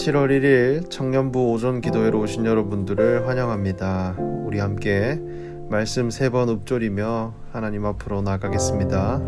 7월 1일 청년부 오전 기도회로 오신 여러분들을 환영합니다. 우리 함께 말씀 3번 읊조리며 하나님 앞으로 나아가겠습니다.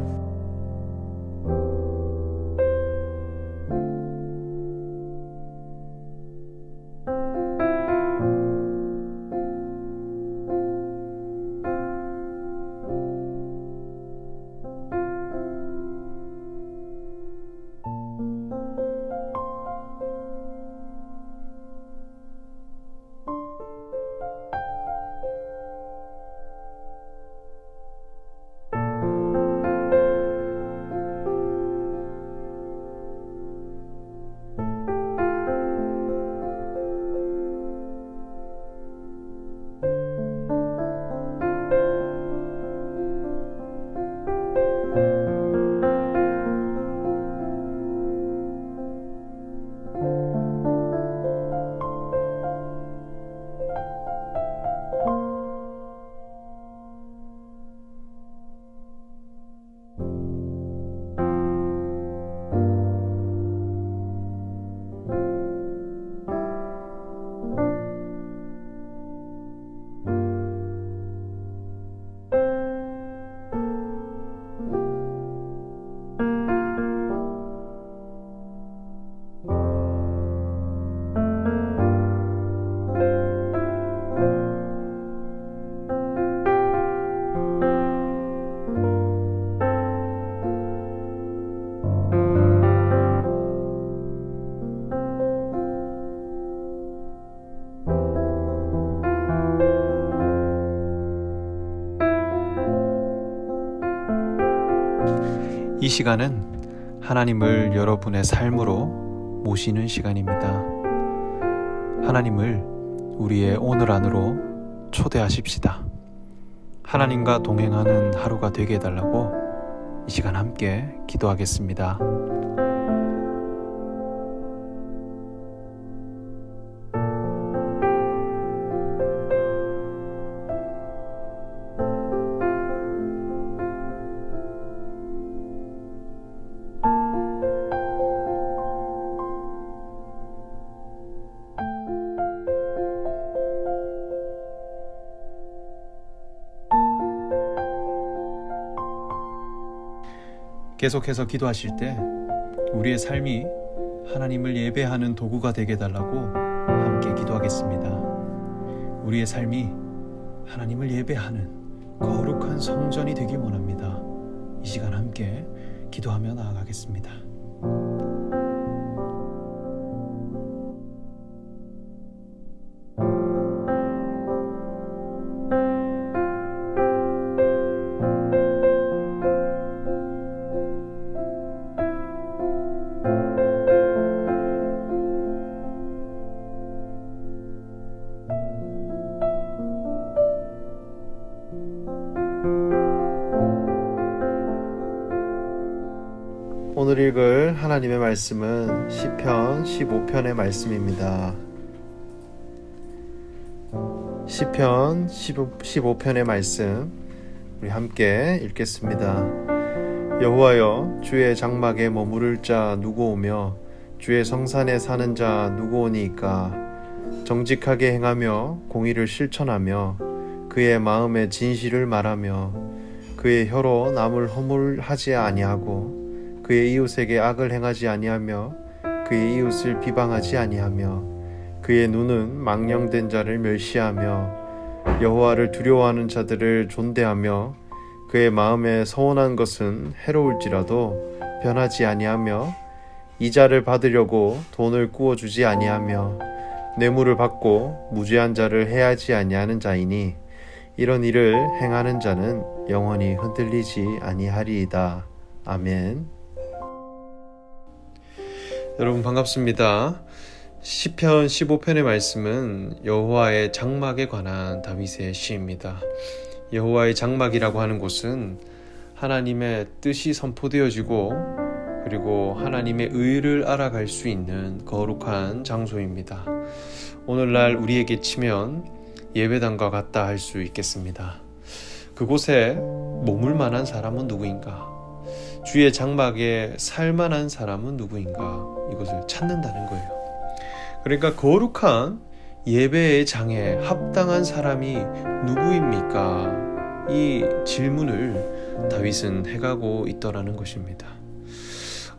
이 시간은 하나님을 여러분의 삶으로 모시는 시간입니다. 하나님을 우리의 오늘 안으로 초대하십시다. 하나님과 동행하는 하루가 되게 해달라고 이 시간 함께 기도하겠습니다. 계속해서 기도하실 때 우리의 삶이 하나님을 예배하는 도구가 되게 해달라고 함께 기도하겠습니다. 우리의 삶이 하나님을 예배하는 거룩한 성전이 되길 원합니다. 이 시간 함께 기도하며 나아가겠습니다. 오늘 읽을 하나님의 말씀은 시편 15편의 말씀입니다. 시편 15편의 말씀 우리 함께 읽겠습니다. 여호와여, 주의 장막에 머무를 자 누구 오며 주의 성산에 사는 자 누구 오니이까? 정직하게 행하며 공의를 실천하며 그의 마음에 진실을 말하며 그의 혀로 남을 허물하지 아니하고 그의 이웃에게 악을 행하지 아니하며 그의 이웃을 비방하지 아니하며 그의 눈은 망령된 자를 멸시하며 여호와를 두려워하는 자들을 존대하며 그의 마음에 서운한 것은 해로울지라도 변하지 아니하며 이자를 받으려고 돈을 꾸어주지 아니하며 뇌물을 받고 무죄한 자를 해하지 아니하는 자이니 이런 일을 행하는 자는 영원히 흔들리지 아니하리이다. 아멘. 여러분 반갑습니다. 시편 15편의 말씀은 여호와의 장막에 관한 다윗의 시입니다. 여호와의 장막이라고 하는 곳은 하나님의 뜻이 선포되어지고 그리고 하나님의 의를 알아갈 수 있는 거룩한 장소입니다. 오늘날 우리에게 치면 예배당과 같다 할 수 있겠습니다. 그곳에 머물 만한 사람은 누구인가? 주의 장막에 살 만한 사람은 누구인가? 이것을 찾는다는 거예요. 그러니까 거룩한 예배의 장에 합당한 사람이 누구입니까? 이 질문을 다윗은 해가고 있더라는 것입니다.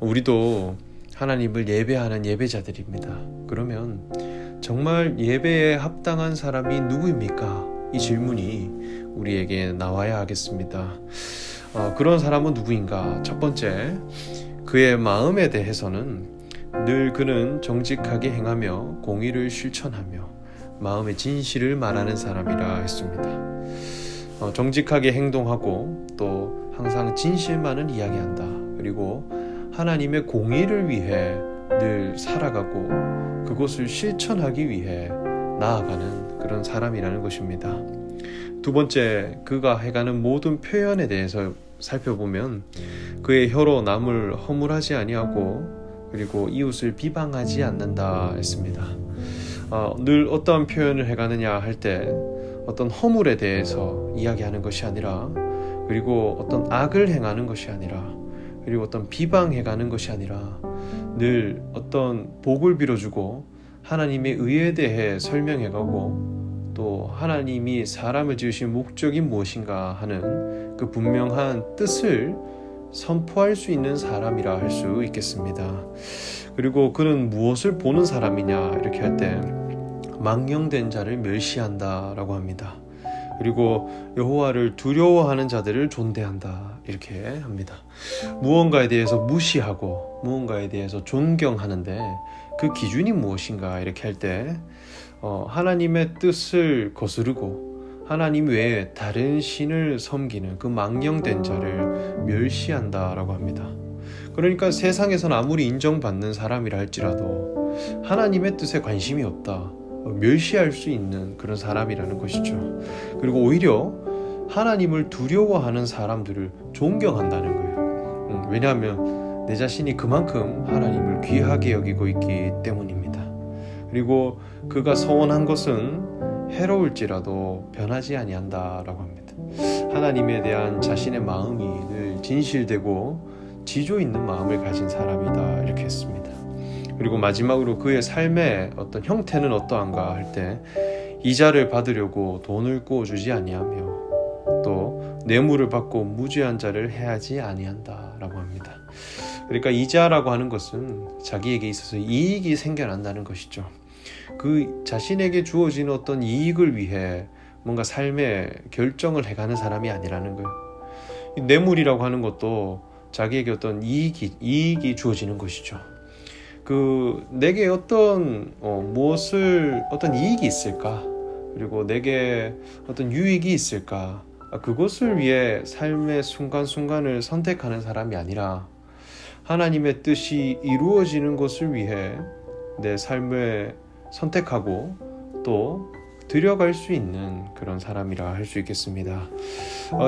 우리도 하나님을 예배하는 예배자들입니다. 그러면 정말 예배에 합당한 사람이 누구입니까? 이 질문이 우리에게 나와야 하겠습니다. 그런 사람은 누구인가? 첫 번째, 그의 마음에 대해서는 늘 그는 정직하게 행하며 공의를 실천하며 마음의 진실을 말하는 사람이라 했습니다. 정직하게 행동하고 또 항상 진실만을 이야기한다. 그리고 하나님의 공의를 위해 늘 살아가고 그것을 실천하기 위해 나아가는 그런 사람이라는 것입니다. 두 번째, 그가 해가는 모든 표현에 대해서 살펴보면 그의 혀로 남을 허물하지 아니하고 그리고 이웃을 비방하지 않는다 했습니다. 늘 어떤 표현을 해가느냐 할 때 어떤 허물에 대해서 이야기하는 것이 아니라, 그리고 어떤 악을 행하는 것이 아니라, 그리고 어떤 비방해가는 것이 아니라 늘 어떤 복을 빌어주고 하나님의 의에 대해 설명해가고 또 하나님이 사람을 지으신 목적이 무엇인가 하는 그 분명한 뜻을 선포할 수 있는 사람이라 할 수 있겠습니다. 그리고 그는 무엇을 보는 사람이냐 이렇게 할 때 망령된 자를 멸시한다 라고 합니다. 그리고 여호와를 두려워하는 자들을 존대한다 이렇게 합니다. 무언가에 대해서 무시하고 무언가에 대해서 존경하는데 그 기준이 무엇인가 이렇게 할 때 하나님의 뜻을 거스르고 하나님 외에 다른 신을 섬기는 그 망령된 자를 멸시한다 라고 합니다. 그러니까 세상에서는 아무리 인정받는 사람이라 할지라도 하나님의 뜻에 관심이 없다, 멸시할 수 있는 그런 사람이라는 것이죠. 그리고 오히려 하나님을 두려워하는 사람들을 존경한다는 거예요. 왜냐하면 내 자신이 그만큼 하나님을 귀하게 여기고 있기 때문입니다. 그리고 그가 서원한 것은 해로울지라도 변하지 아니한다라고 합니다. 하나님에 대한 자신의 마음이 늘 진실되고 지조 있는 마음을 가진 사람이다 이렇게 했습니다. 그리고 마지막으로 그의 삶의 어떤 형태는 어떠한가 할 때 이자를 받으려고 돈을 꾸어주지 아니하며 또 뇌물을 받고 무죄한 자를 해하지 아니한다라고 합니다. 그러니까 이자라고 하는 것은 자기에게 있어서 이익이 생겨난다는 것이죠. 그 자신에게 주어지는 어떤 이익을 위해 뭔가 삶의 결정을 해가는 사람이 아니라는 거예요. 뇌물이라고 하는 것도 자기에게 어떤 이익이 주어지는 것이죠. 내게 어떤 어떤 이익이 있을까? 그리고 내게 어떤 유익이 있을까? 그것을 위해 삶의 순간순간을 선택하는 사람이 아니라 하나님의 뜻이 이루어지는 것을 위해 내 삶을 선택하고 또 들여갈 수 있는 그런 사람이라 할 수 있겠습니다.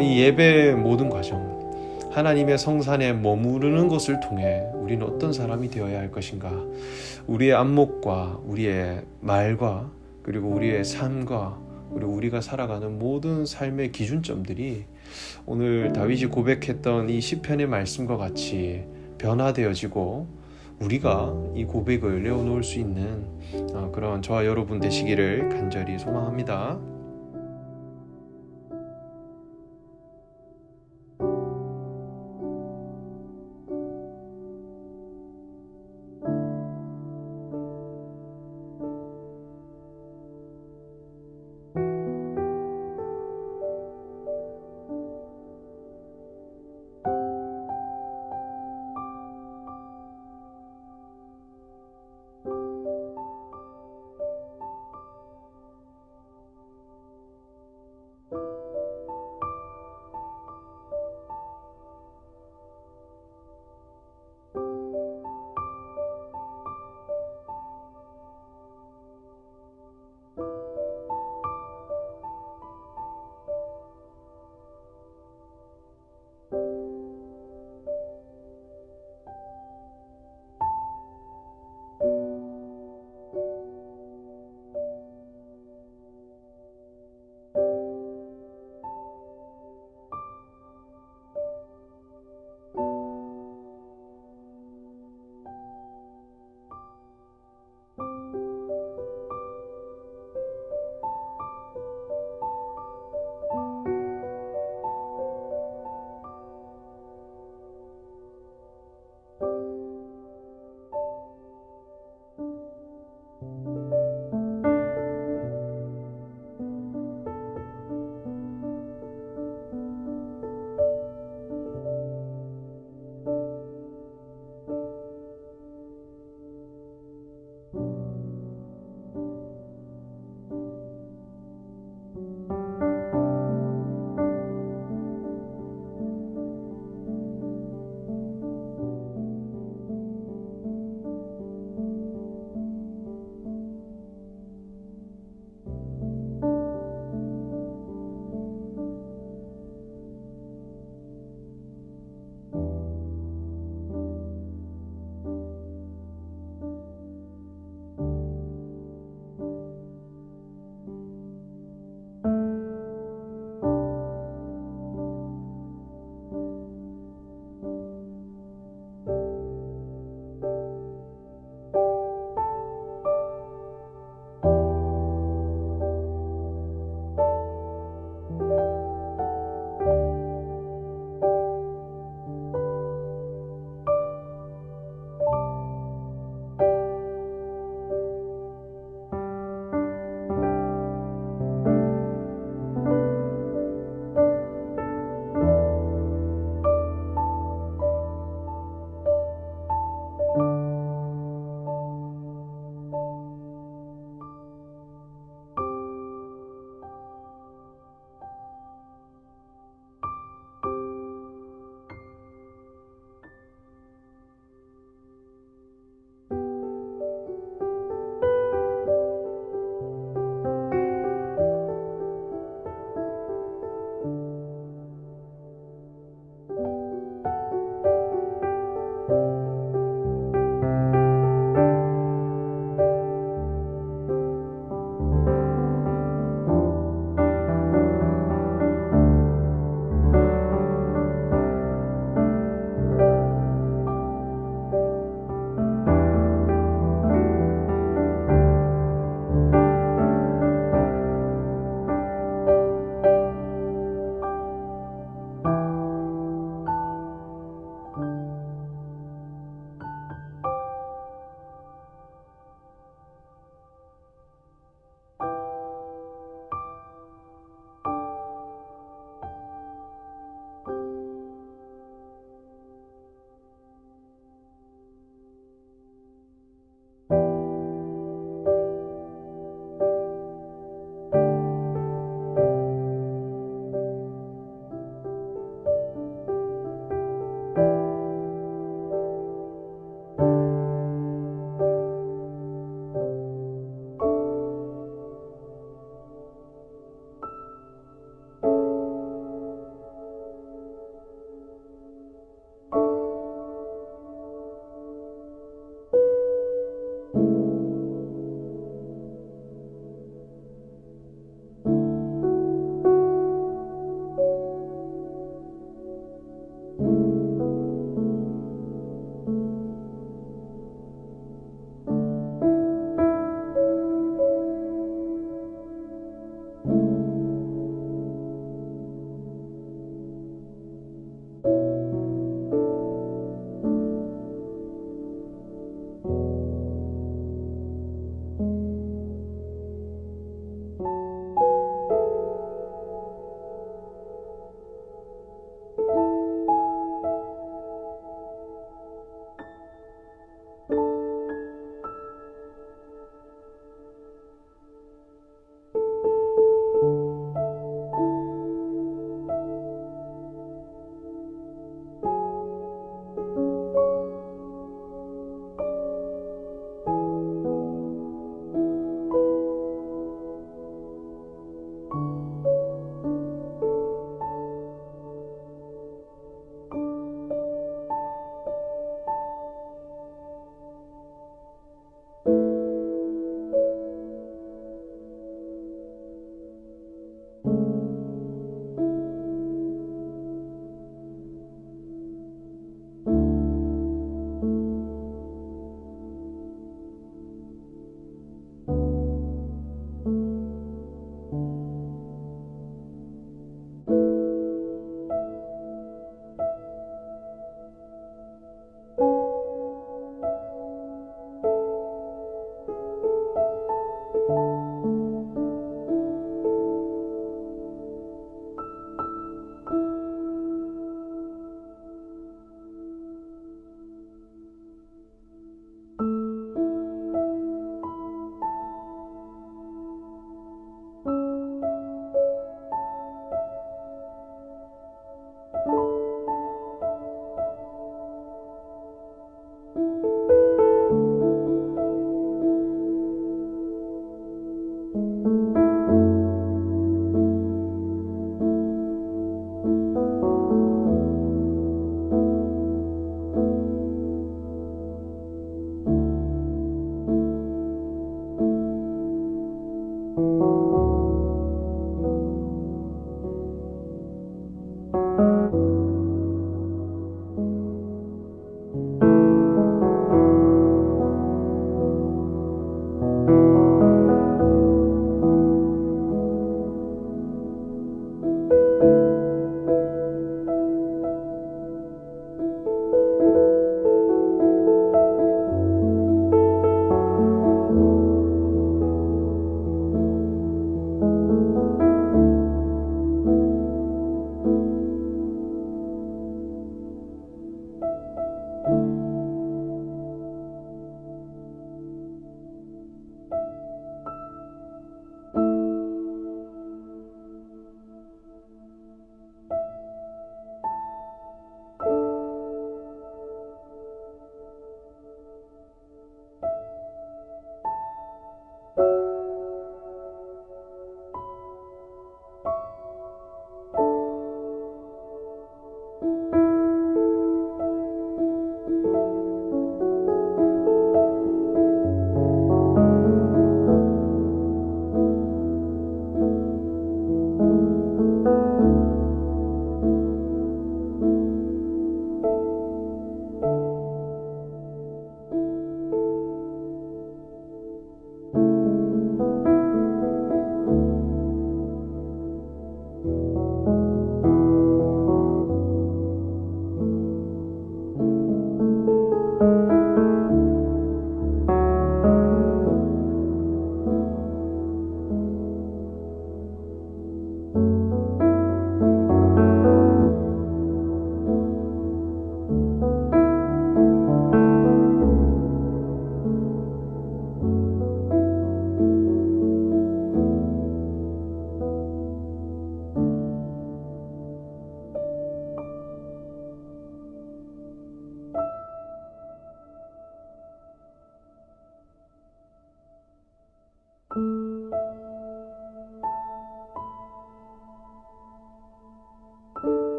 이 예배의 모든 과정, 하나님의 성산에 머무르는 것을 통해 우리는 어떤 사람이 되어야 할 것인가? 우리의 안목과 우리의 말과 그리고 우리의 삶과 그리고 우리가 살아가는 모든 삶의 기준점들이 오늘 다윗이 고백했던 이 시편의 말씀과 같이 변화되어지고 우리가 이 고백을 내어놓을 수 있는 그런 저와 여러분 되시기를 간절히 소망합니다.